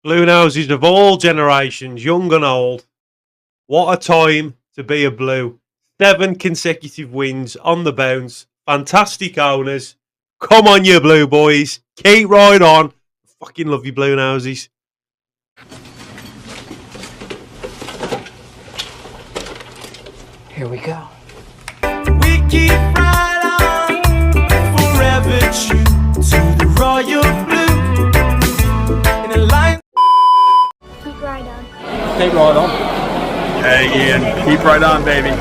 Bluenoses of all generations, young and old. What a time to be a Blue. 7 consecutive wins on the bounce. Fantastic owners. Come on, you Blue boys. Keep right on. Fucking love you, Bluenoses. Here we go. We keep right on, forever true to the royal blue. In a line. Keep right on. Keep right on. Hey Ian, keep right on, baby.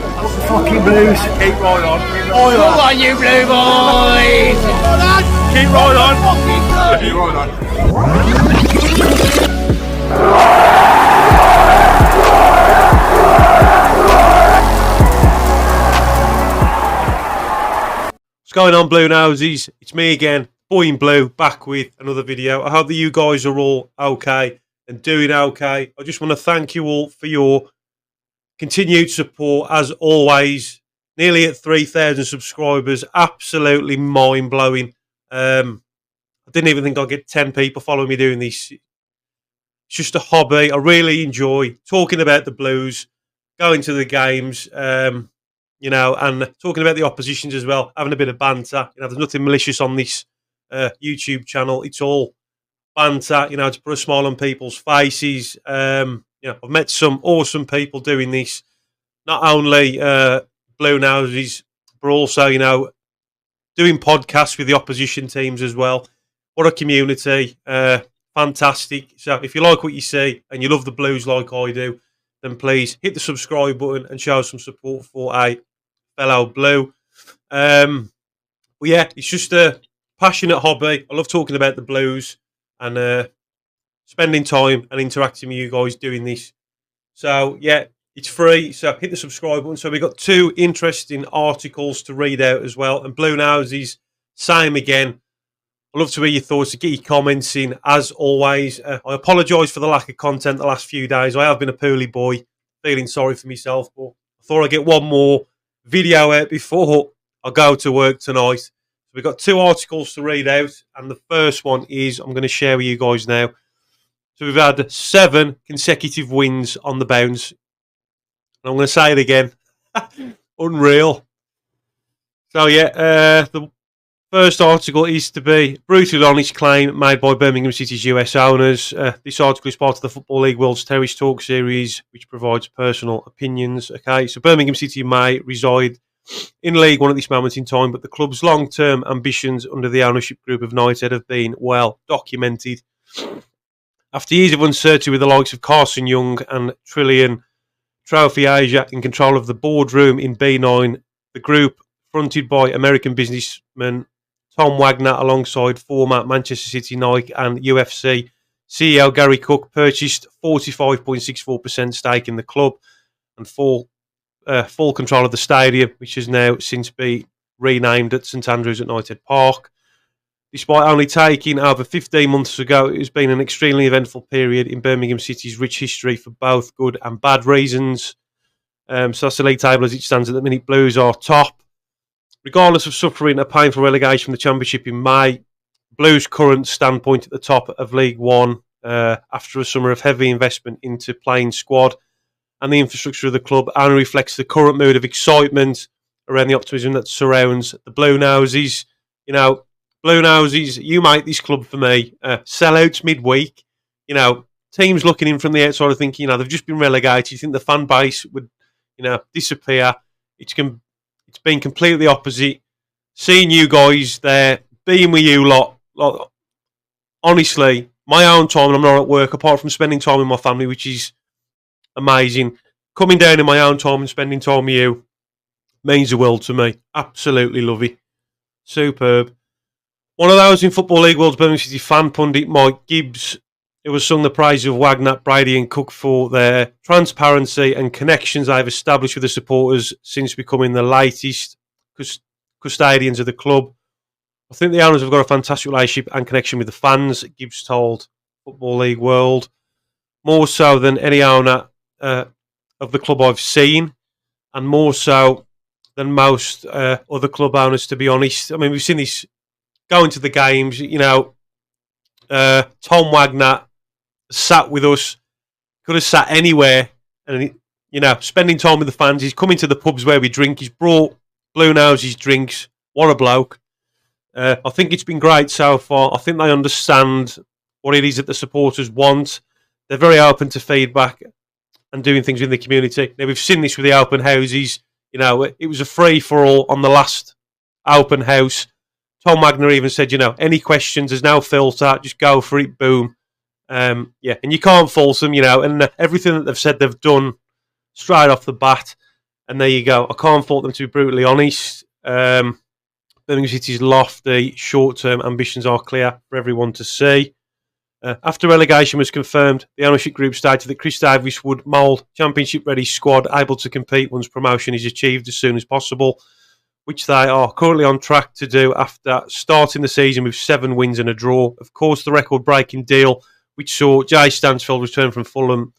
Fucking Blues. Keep right on. Come on, you Blue boys. Keep right on. Keep right on. What's going on, Bluenoses? It's me again, Boy in Blue, back with another video. I hope that you guys are all okay and doing okay. I just want to thank you all for your continued support, as always. Nearly at 3,000 subscribers, absolutely mind-blowing. I didn't even think I'd get 10 people following me doing this. It's just a hobby. I really enjoy talking about the Blues, going to the games, you know, and talking about the oppositions as well, having a bit of banter. You know, there's nothing malicious on this YouTube channel. It's all banter, you know, to put a smile on people's faces. You know, I've met some awesome people doing this, not only Bluenoses, but also, you know, doing podcasts with the opposition teams as well. What a community. Fantastic. So if you like what you see and you love the Blues like I do, then please hit the subscribe button and show some support for a fellow Blue. But yeah, it's just a passionate hobby. I love talking about the Blues and spending time and interacting with you guys doing this. So yeah, it's free. So hit the subscribe button. So we've got 2 interesting articles to read out as well. And Bluenoses, same again. I'd love to hear your thoughts, to get your comments in, as always. I apologise for the lack of content the last few days. I have been a poorly boy, feeling sorry for myself, but I thought I'd get one more video out before I go to work tonight. So we've got 2 articles to read out, and the first one is, I'm going to share with you guys now. So we've had 7 consecutive wins on the bounce. And I'm going to say it again. Unreal. So yeah, the first article is to be brutally honest claim made by Birmingham City's US owners. This article is part of the Football League World's Terrace Talk series, which provides personal opinions. Okay, so Birmingham City may reside in League One at this moment in time, but the club's long-term ambitions under the ownership group of United have been well documented. After years of uncertainty with the likes of Carson Young and Trillion Trophy Asia in control of the boardroom in B9, the group, fronted by American businessman Tom Wagner, alongside former Manchester City, Nike and UFC CEO Gary Cook, purchased 45.64% stake in the club and full control of the stadium, which has now since been renamed at St Andrews at United Park. Despite only taking over 15 months ago, it has been an extremely eventful period in Birmingham City's rich history for both good and bad reasons. So that's the league table as it stands at the minute. Blues are top. Regardless of suffering a painful relegation from the Championship in May, Blues' current standpoint at the top of League One after a summer of heavy investment into playing squad and the infrastructure of the club only reflects the current mood of excitement around the optimism that surrounds the Bluenoses. You know, Bluenoses, you make this club for me. Sellouts midweek. You know, teams looking in from the outside are thinking, you know, they've just been relegated. You think the fan base would, you know, disappear. It's been completely opposite. Seeing you guys there, being with you lot, honestly, my own time when I'm not at work, apart from spending time with my family, which is amazing, coming down in my own time and spending time with you means the world to me. Absolutely love it. Superb. One of those in Football League World's Birmingham City fan pundit, Mike Gibbs, who has sung the praises of Wagner, Brady and Cook for their transparency and connections they've established with the supporters since becoming the latest custodians of the club. I think the owners have got a fantastic relationship and connection with the fans, Gibbs told Football League World. More so than any owner of the club I've seen, and more so than most other club owners, to be honest. I mean, we've seen this going to the games, you know. Tom Wagner sat with us, could have sat anywhere, and spending time with the fans. He's coming to the pubs where we drink. He's brought Bluenoses drinks. What a bloke! I think it's been great so far. I think they understand what it is that the supporters want. They're very open to feedback and doing things in the community. Now, we've seen this with the open houses. It was a free-for-all on the last open house. Tom Wagner even said, any questions, there's no filter, just go for it, boom. And you can't fault them, and everything that they've said they've done straight off the bat. And there you go. I can't fault them, to be brutally honest. Birmingham City's lofty short-term ambitions are clear for everyone to see. After relegation was confirmed, the ownership group stated that Chris Davies would mould championship-ready squad able to compete once promotion is achieved as soon as possible, which they are currently on track to do after starting the season with 7 wins and a draw. Of course, the record-breaking deal, which saw Jay Stansfield return from Fulham,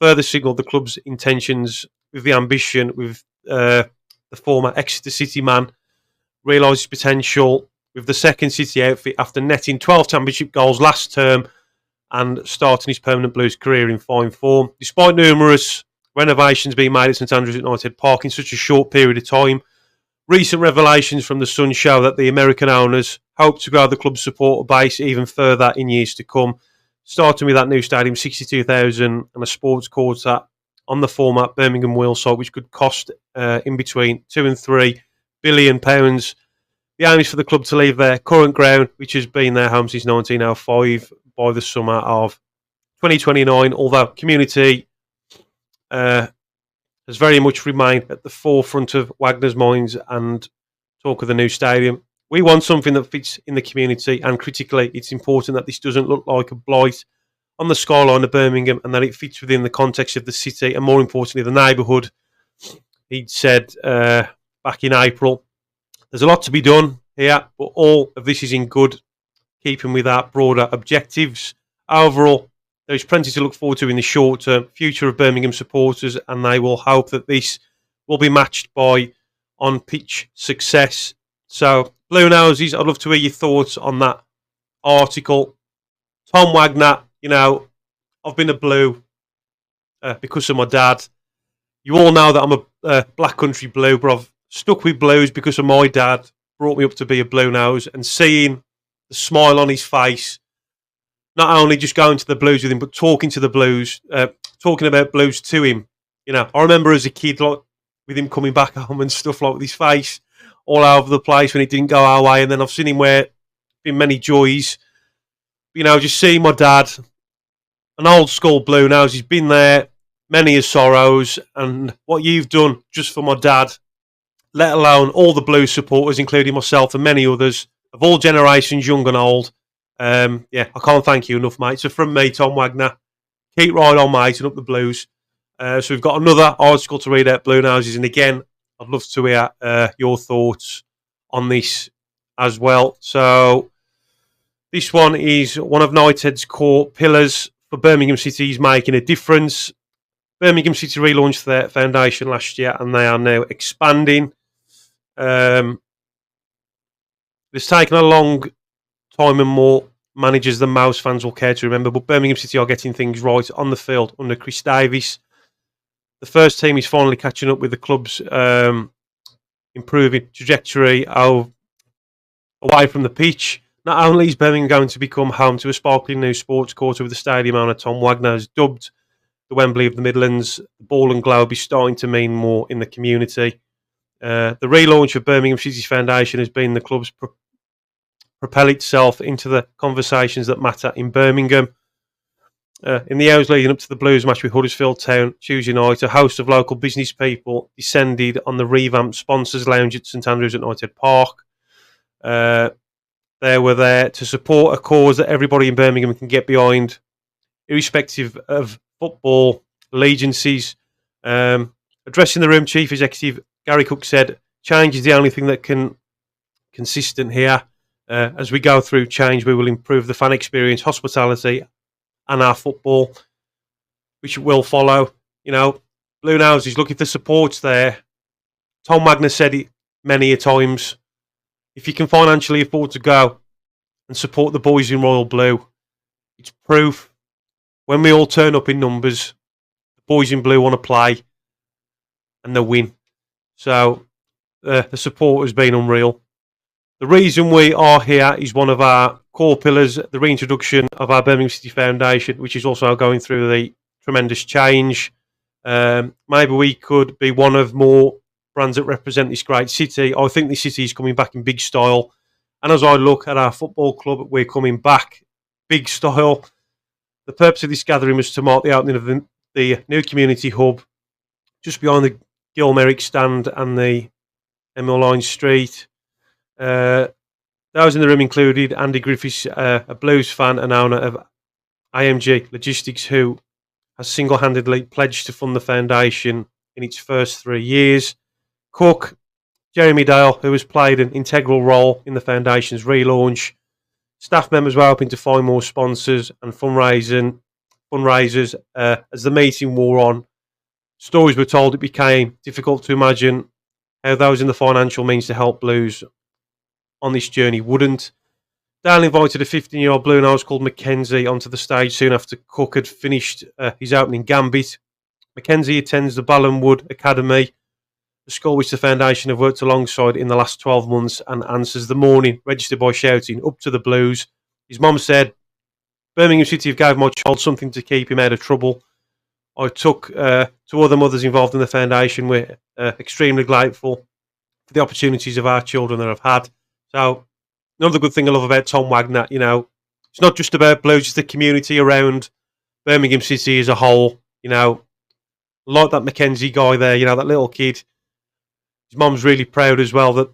further signalled the club's intentions with the ambition with the former Exeter City man realised his potential with the second City outfit after netting 12 championship goals last term and starting his permanent Blues career in fine form. Despite numerous renovations being made at St Andrews United Park in such a short period of time, recent revelations from the Sun show that the American owners hope to grow the club's supporter base even further in years to come, starting with that new stadium, 62,000 and a sports quarter on the former Birmingham Wheel site, which could cost in between £2 and £3 billion. The aim is for the club to leave their current ground, which has been their home since 1905, by the summer of 2029, although community has very much remained at the forefront of Wagner's minds and talk of the new stadium. We want something that fits in the community, and critically, it's important that this doesn't look like a blight on the skyline of Birmingham and that it fits within the context of the city and, more importantly, the neighbourhood. He'd said back in April, there's a lot to be done here, but all of this is in good keeping with our broader objectives. Overall, there is plenty to look forward to in the short term future of Birmingham supporters, and they will hope that this will be matched by on-pitch success. So, Bluenoses, I'd love to hear your thoughts on that article. Tom Wagner, I've been a Blue because of my dad. You all know that I'm a Black Country Blue, but I've stuck with Blues because of my dad. Brought me up to be a Blue Nose, and seeing the smile on his face, not only just going to the Blues with him, but talking to the Blues, talking about Blues to him. I remember as a kid, like, with him coming back home and stuff, like with his face all over the place when it didn't go our way. And then I've seen him where been many joys. Just seeing my dad, an old school Blue Nose, he's been there, many a sorrows, and what you've done just for my dad, let alone all the Blues supporters, including myself and many others, of all generations, young and old. I can't thank you enough, mate. So from me, Tom Wagner, keep right on, mate, and up the Blues. So we've got another article to read out, Bluenoses, and again, I'd love to hear your thoughts on this as well. So this one is one of Knighthead's core pillars for Birmingham City is making a difference. Birmingham City relaunched their foundation last year, and they are now expanding. It's taken a long time and more managers than most fans will care to remember, but Birmingham City are getting things right on the field under Chris Davies. The first team is finally catching up with the club's improving trajectory away from the pitch. Not only is Birmingham going to become home to a sparkling new sports quarter with the stadium owner Tom Wagner has dubbed the Wembley of the Midlands, the ball and globe is starting to mean more in the community. The relaunch of Birmingham City's foundation has been the club's propel itself into the conversations that matter in Birmingham. In the hours leading up to the Blues match with Huddersfield Town Tuesday night, a host of local business people descended on the revamped Sponsors Lounge at St Andrews at United Park. They were there to support a cause that everybody in Birmingham can get behind, irrespective of football allegiances. Addressing the room, Chief Executive Gary Cook said, "Change is the only thing that can consistent here. As we go through change, we will improve the fan experience, hospitality, and our football, which will follow." Bluenoses, look, if the support's there, Tom Wagner said it many a times, if you can financially afford to go and support the boys in Royal Blue, it's proof when we all turn up in numbers, the boys in blue want to play and they win. So the support has been unreal. The reason we are here is one of our core pillars, the reintroduction of our Birmingham City Foundation, which is also going through the tremendous change. Maybe we could be one of more brands that represent this great city. I think this city is coming back in big style. And as I look at our football club, we're coming back big style. The purpose of this gathering was to mark the opening of the new community hub just behind the Gil Merrick stand and the Emil Line Street. Those in the room included Andy Griffiths, a Blues fan and owner of AMG Logistics, who has single-handedly pledged to fund the foundation in its first 3 years. Cook, Jeremy Dale, who has played an integral role in the foundation's relaunch. Staff members were hoping to find more sponsors and fundraisers as the meeting wore on. Stories were told it became difficult to imagine how those in the financial means to help Blues on this journey wouldn't. Dale invited a 15-year-old blue nose called Mackenzie onto the stage soon after Cook had finished his opening gambit. Mackenzie attends the Ballinwood Academy, the school which the foundation have worked alongside in the last 12 months, and answers the morning, registered by shouting, "Up to the Blues." His mum said, "Birmingham City have gave my child something to keep him out of trouble." I took to other mothers involved in the foundation. We're extremely grateful for the opportunities of our children that I've had. So another good thing I love about Tom Wagner, you know, it's not just about Blues, it's the community around Birmingham City as a whole. You know, like that Mackenzie guy there, you know, that little kid. His mum's really proud as well that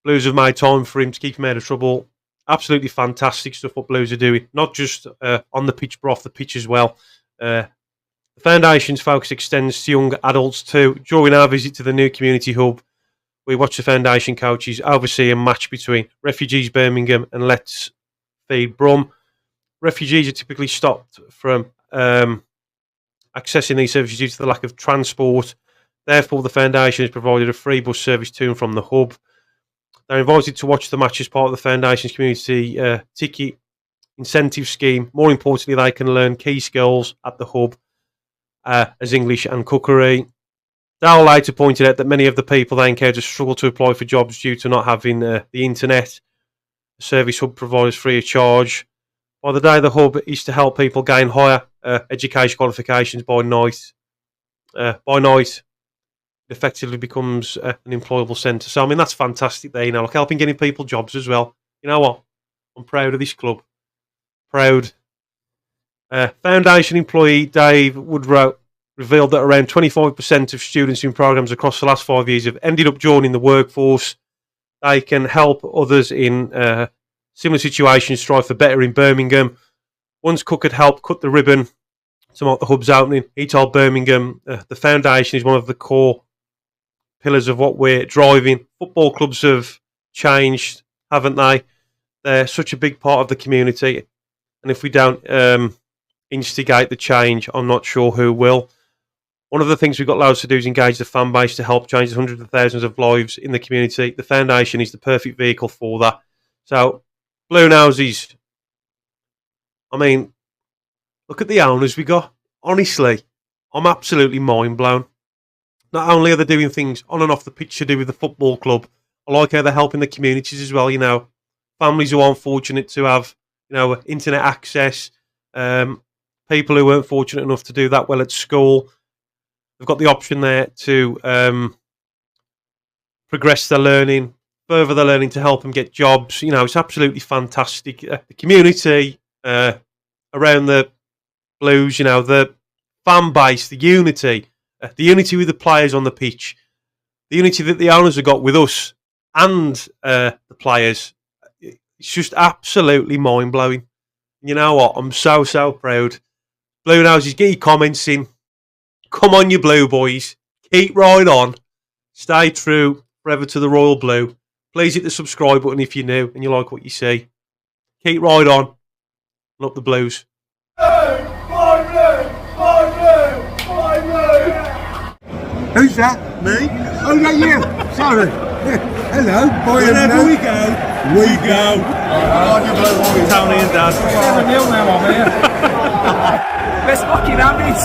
Blues have made time for him to keep him out of trouble. Absolutely fantastic stuff what Blues are doing, not just on the pitch, but off the pitch as well. The foundation's focus extends to young adults too. During our visit to the new community hub, we watched the foundation coaches oversee a match between Refugees Birmingham and Let's Feed Brum. Refugees are typically stopped from accessing these services due to the lack of transport. Therefore, the foundation has provided a free bus service to and from the hub. They're invited to watch the match as part of the foundation's community ticket incentive scheme. More importantly, they can learn key skills at the hub as English and cookery. Dale later pointed out that many of the people they encounter struggle to apply for jobs due to not having the internet. The service hub provides free of charge. By the day, the hub is to help people gain higher education qualifications by night. It effectively becomes an employable centre. So, I mean, that's fantastic there, you know, like helping getting people jobs as well. You know what? I'm proud of this club. Proud. Foundation employee Dave Woodrow revealed that around 25% of students in programmes across the last 5 years have ended up joining the workforce. They can help others in similar situations strive for better in Birmingham. Once Cook had helped cut the ribbon to mark the hub's opening, he told Birmingham the foundation is one of the core pillars of what we're driving. Football clubs have changed, haven't they? They're such a big part of the community. And if we don't instigate the change, I'm not sure who will. One of the things we've got loads to do is engage the fan base to help change the hundreds of thousands of lives in the community. The foundation is the perfect vehicle for that. So, Blue Noses, I mean, look at the owners we got. Honestly, I'm absolutely mind blown. Not only are they doing things on and off the pitch to do with the football club, I like how they're helping the communities as well. You know, families who aren't fortunate to have, you know, internet access, people who weren't fortunate enough to do that well at school. They've got the option there to progress their learning, further their learning to help them get jobs. You know, it's absolutely fantastic. The community around the Blues, you know, the fan base, the unity with the players on the pitch, the unity that the owners have got with us and the players. It's just absolutely mind-blowing. You know what? I'm so proud. Blue Noses, get your comments in. Come on, you Blue boys. Keep right on. Stay true forever to the Royal Blue. Please hit the subscribe button if you're new and you like what you see. Keep right on. And up the Blues. Who's that? Me? Oh, yeah, you. Sorry. Hello, boy. Wherever we go. Tony and Dad. 7-0 now, I'm here. Let's fucking have it.